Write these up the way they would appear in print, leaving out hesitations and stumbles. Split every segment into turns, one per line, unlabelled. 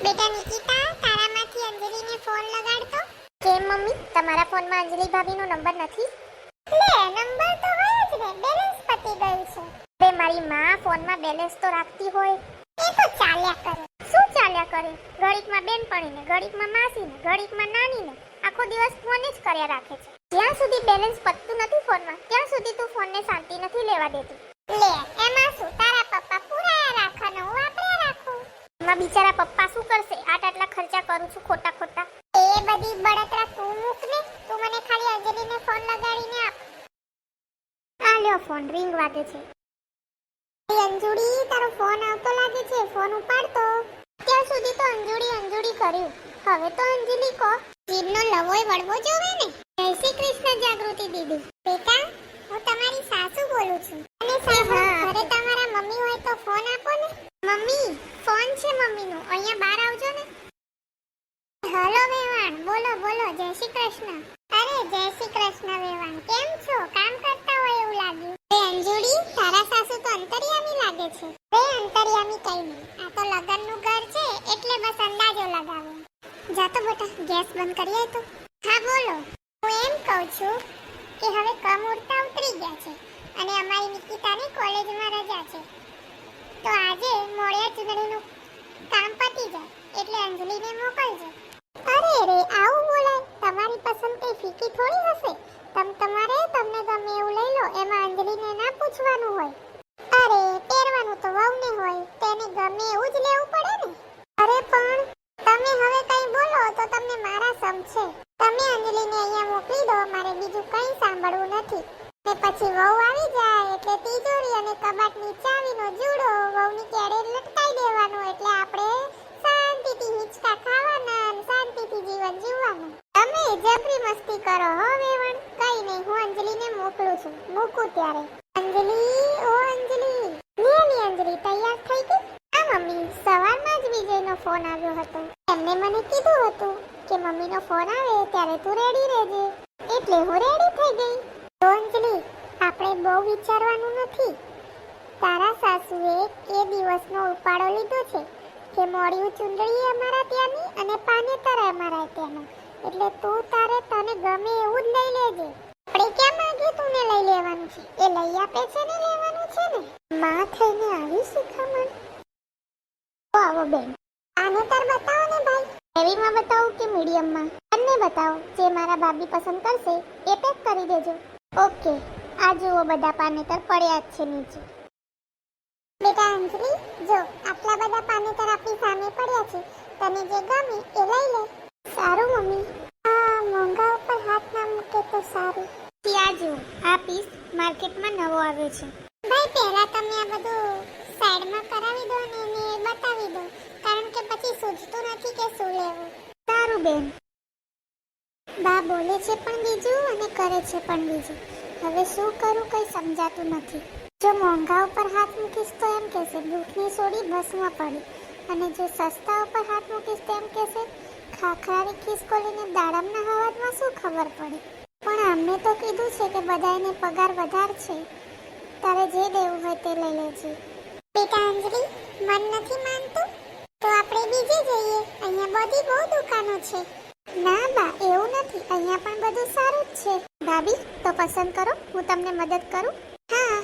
બેટા નિકિતા, તારામાંથી અંજલિને ફોન લગાડતો. કેમ મમ્મી, તમારા ફોનમાં અંજલિ ભાભીનો નંબર નથી? લે, નંબર તો હોય જ ને, બેલેન્સ પતી ગયું છે. બે મારી માં ફોનમાં બેલેન્સ તો રાખતી હોય. એ તો ચાલ્યા કરે. શું ચાલ્યા કરે? ઘડીકમાં બેનપણીને, ઘડીકમાં માસીને, ઘડીકમાં નાનીને આખો દિવસ ફોન જ કર્યા રાખે છે. જ્યાં સુધી બેલેન્સ પતતું નથી ફોનમાં, ત્યાં સુધી તું ફોનને શાંતિ નથી લેવા દેતી. લે, એમાં શું, તારા પપ્પા પુરાયા રાખવાનો, હું વાપર્યા રાખું. એમાં બિચારા પપ્પા શું કરશે? આટલા ખર્ચા કરું છું ખોટા ખોટા. એ બધી બળતરા તું મૂક ને, તું મને ખાલી અંજલિને ફોન લગાડીને આપ. આ લ્યો ફોન, રિંગ વાગે છે. અંજુડી, તારો ફોન આવતો લાગે છે, ફોન ઉપાડતો. ત્યાં સુધી તો અંજુડી કર્યું, હવે તો અંજલિ કો. જીભનો લવોય વળવો જોવે ને. જય શ્રી કૃષ્ણ જાગૃતિ દીદી. બેટા, હું તમારી સાસુ બોલું છું. અને સાસુ, ઘરે તમારા મમ્મી હોય તો ફોન આપો ને. મમ્મી, ફોન છે મમ્મીનો, અહીંયા બહાર આવજો ને. હલો વેવાણ, બોલો બોલો, જય શ્રી કૃષ્ણ. અરે જય શ્રી કૃષ્ણ વેવાણ, કેમ છો? કામ કરતા હોય એવું લાગ્યું. એ અંજુડી, તારા સાસુ તો અંતર્યામી લાગે છે. એ અંતર્યામી કઈ નહીં, આ તો લગનનું ઘર છે એટલે બસ અંદાજો લગાવો. જા તો બેટા, ગેસ બંધ કરી આય તો. હા બોલો. હું એમ કહું છું કે હવે કમ ઉડતા ઉતરી ગયા છે અને અમારી નિકિતાની કોલેજમાં રજા છે, તો આજે મોડિયા ચૂંટણીનું કામ પતી જાય એટલે અંજલિને મોકલજો. અરે રે, આવું બોલાય? તમારી પસંદ કઈ ફીકી થોડી હશે. તમને ગમે એવું લઈ લો, એમાં અંજલિને ના પૂછવાનું હોય. અરે, પહેરવાનું તો વહુને હોય, તેને ગમે એવું જ લેવું પડે ને. અરે પણ તમે હવે કઈ બોલો તો તમને મારા સમ છે. તમે અંજલિને અહીંયા મોકલી દો, મારે બીજું કઈ સાંભળવું નથી. ને પછી વહુ આવી જાય એટલે તિજોરી અને કબાટની ચાવીનો જુડો વહુની કેડે લટકાઈ દેવાનો, એટલે આપણે શાંતિથી હિંચકા ખાવાના અને શાંતિથી જીવન જીવવાનું. તમે જબરી મસ્તી કરો હો વેવણ. કઈ નહીં, હું અંજલિને મોકલું છું. મૂકું ત્યારે. અંજલિ, ઓ અંજલિ. ની અંજલિ તૈયાર થઈ ગઈ? હા મમ્મી, સવારમાં જ વિજયનો ફોન આવ્યો હતો. એમને મને કીધું હતું કે મમ્મીનો ફોન આવે ત્યારે તું રેડી રહેજે, એટલે હું રેડી થઈ ગઈ. તો અંજલિ, આપણે બહુ વિચારવાનું નથી. તારા સાસુએ એ દિવસનો ઉપાડો લીધો છે કે મોડિયું ચૂંદડી અમારા ત્યાંની અને પાનેતર અમારા ત્યાંનું, એટલે તું તારે તને ગમે એવું જ લઈ લેજે. આપણે ક્યાં માંગીએ તું ને લઈ લેવાનું છે, એ લઈ આપે છે ને લેવાનું છે ને. માં થઈને આવી શીખામણ. તો આવો બેન, પાનેતર બતાવો ને ભાઈ. હેવીમાં બતાવું કે મીડિયમમાં? બંને બતાવો, જે મારા ભાભી પસંદ કરશે એ પેક કરી દેજો. ઓકે, આ જુઓ બધા પાનેતર પડ્યા જ છે નીચે. બેટા અંજલિ, જો આટલા બધા પાનેતર આપણી સામે પડ્યા છે, તને જે ગમે એ લઈ લે. સારું મમ્મી. આ મોંઘા ઉપર હાથ ના મૂકે તો સારું. ત્યાં જુઓ, આ પીસ માર્કેટમાં નવો આવ્યો છે. ભાઈ પહેલા તમે આ બધું સાઈડમાં કરાવી દો ને એને બતાવી દો, કારણ કે પછી સૂઝતું નથી કે શું લેવું. સારું બેન. બા બોલે છે પણ બીજું અને કરે છે પણ બીજું. હવે શું કરું કઈ સમજાતું નથી. જો મોંઘા ઉપર હાથ મૂકીશ તો એમ કહેશે દૂધની સોડી બસમાં પડી, અને જો સસ્તા ઉપર હાથ મૂકીશ તો એમ કહેશે ખાખરાની ખિસકોલીને દાડમના હવાજમાં શું ખબર પડે. પણ અમને તો કીધું છે કે બધાને પગાર વધાર છે, તારે જે લેવું હોય તે લઈ લેજે. બેટા અંજલિ, મન નથી માનતું તો આપણે બીજે જઈએ, અહીંયા બધી બહુ દુકાનો છે. ના બા, એવું નથી, અહીંયા પણ બધું સારું જ છે. ભાભી, તો પસંદ કરો, હું તમને મદદ કરું. હા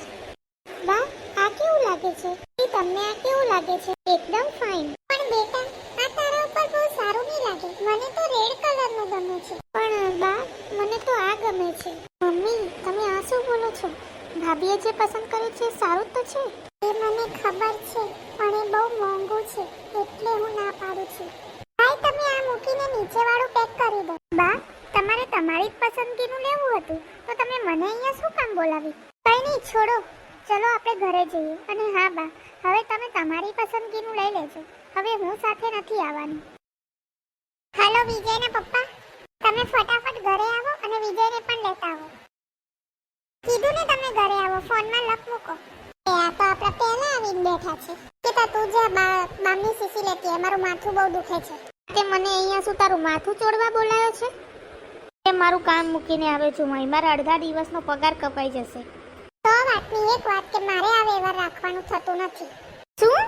બા, આ કેવું લાગે છે? તમને આ કેવું લાગે છે? એકદમ ફાઇન. પણ બેટા, આ તારા ઉપર બહુ સારું નહીં લાગે, મને તો રેડ કલરનું ગમે છે. પણ બા, મને તો આ ગમે છે. મમ્મી, તમે આ શું બોલો છો? ભાભીએ જે પસંદ કર્યું છે સારું તો છે. એ મને ખબર છે, પણ એ બહુ મોંઘું છે એટલે હું ના પાડું છું. ભાઈ, તમે આ મૂકીને નીચે વાળું પેક કરી દો. બા, તમારે તમારી જ પસંદગીનું લેવું હતું તો તમે મને અહીંયા શું કામ બોલાવી? કઈ નહીં, છોડો, ચલો આપણે ઘરે જઈએ. અને હા બા, હવે તમે તમારી પસંદગીનું લઈ લેજો, હવે હું સાથે નથી આવવાની. હાલો વિજયના પપ્પા, તમે ફટાફટ ઘરે આવો અને વિજયને પણ લેતા આવો. કીધું ને તમે ઘરે આવો, ફોનમાં લખ મૂકો. આ તો આપણે પહેલા આવીને બેઠા છે. કે તું જે બામની સીસી લેતી, મારું માથું બહુ દુખે છે. તે મને અહીંયા શું તારું માથું ચોડવા બોલાયો છે? એ મારું કામ મૂકીને આવે છું, મારા અડધા દિવસનો પગાર કપાઈ જશે. તો વાતની એક વાત કે મારે આ વ્યવહાર રાખવાનું થતું નથી. શું?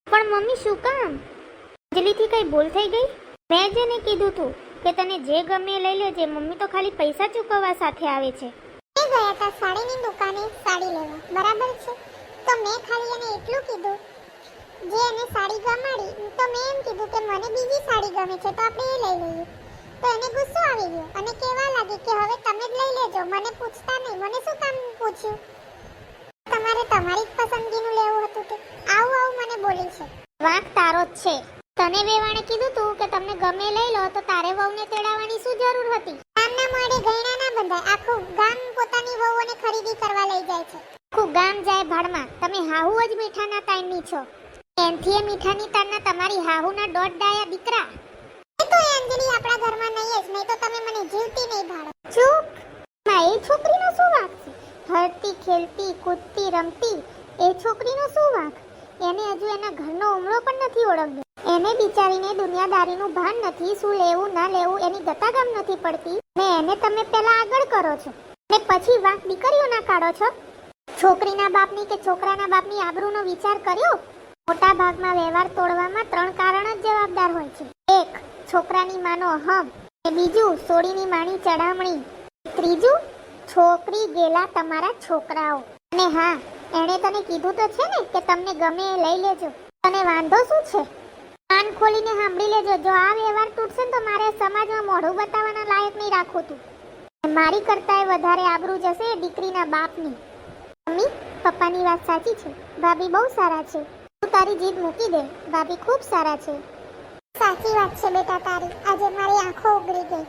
પણ મમ્મી શું કામ?
અંજલિથી કઈ ભૂલ થઈ ગઈ? મેં જેને કીધું તું કે તને જે ગમે એ લઈ લેજે, મમ્મી તો ખાલી પૈસા ચૂકવવા સાથે આવે છે.
મેં ગયા હતા સાડીની દુકાને સાડી લેવા, બરાબર છે? તો મેં ખાલી એને એટલું કીધું, જે એને સાડી ગમાડી, તો મેં એમ કીધું કે મને બીજી સાડી ગમે છે તો આપણે એ લઈ લઈએ. તો એને ગુસ્સો આવી ગયો અને કહેવા લાગી કે હવે તમે જ લઈ લેજો, મને પૂછતા નહીં. મને શું કામ પૂછ્યું? તમારે તમારી જ પસંદગીનું લેવું હતું કે આવું મને બોલી છે.
વાંક તારો જ છે. તને વેવાણે કીધું તું કે તમને ગમે લઈ લો, તો તારે વહુને તેડાવવાની શું જરૂર હતી?
ગામના મોઢે ગયણા ના બંધાય. આખું ગામ પોતાની વહુઓને ખરીદી કરવા લઈ જાય છે.
આખું ગામ જાય ભાડમાં. તમે હાહુ જ મીઠાના તાઈની છો. એનથી એ મીઠાની તારના તમારી હાહુના દોઢ ડાયા દીકરા.
એ તો એ અંજલિ આપણા ઘરમાં નહીં જ, નહીં તો તમે મને જીવતી નહીં ભાડો.
ચૂપ. માં એ છોકરીનો શું વાંક છે? હરતી ખેલતી કૂદતી રમતી એ છોકરીનો શું વાંક? એને હજુ એના ઘરનો ઉમળો પણ નથી ઓળખ્યો. એને બિચારીને દુનિયાદારીનું ભાન નથી, શું લેવું ના લેવું એની ગતાગમ નથી પડતી, ને એને તમે પહેલા આગળ કરો છો ને પછી વાંક દીકરીઓના કાઢો છો. છોકરીના બાપની કે છોકરાના બાપની આબરૂનો વિચાર કર્યો? મોટા ભાગમાં વ્યવહાર તોડવામાં 3 કારણ જ જવાબદાર હોય છે. 1. છોકરાની માનો અહમ, અને બીજું સોડીની માની ચડામણી, ત્રીજું છોકરી ગેલા તમારા છોકરાઓ. અને હા, એણે તને કીધું તો છે ને કે તમને ગમે એ લઈ લેજો. તને વાંધો શું છે? કાન ખોલીને સાંભળી લેજો. જો આ વ્યવહાર તૂટશે ને તો મારે સમાજમાં મોઢું બતાવવાના લાયક નહીં રાખું તું. મારી કરતાંય વધારે આબરૂ જશે દીકરીના બાપની. મમ્મી, પપ્પાની વાત સાચી છે. ભાભી બહુ સારા છે. તું તારી જીદ મૂકી દે. ભાભી ખૂબ સારા છે.
સાચી વાત છે બેટા તારી. આજે મારી આંખો ઉઘડી ગઈ.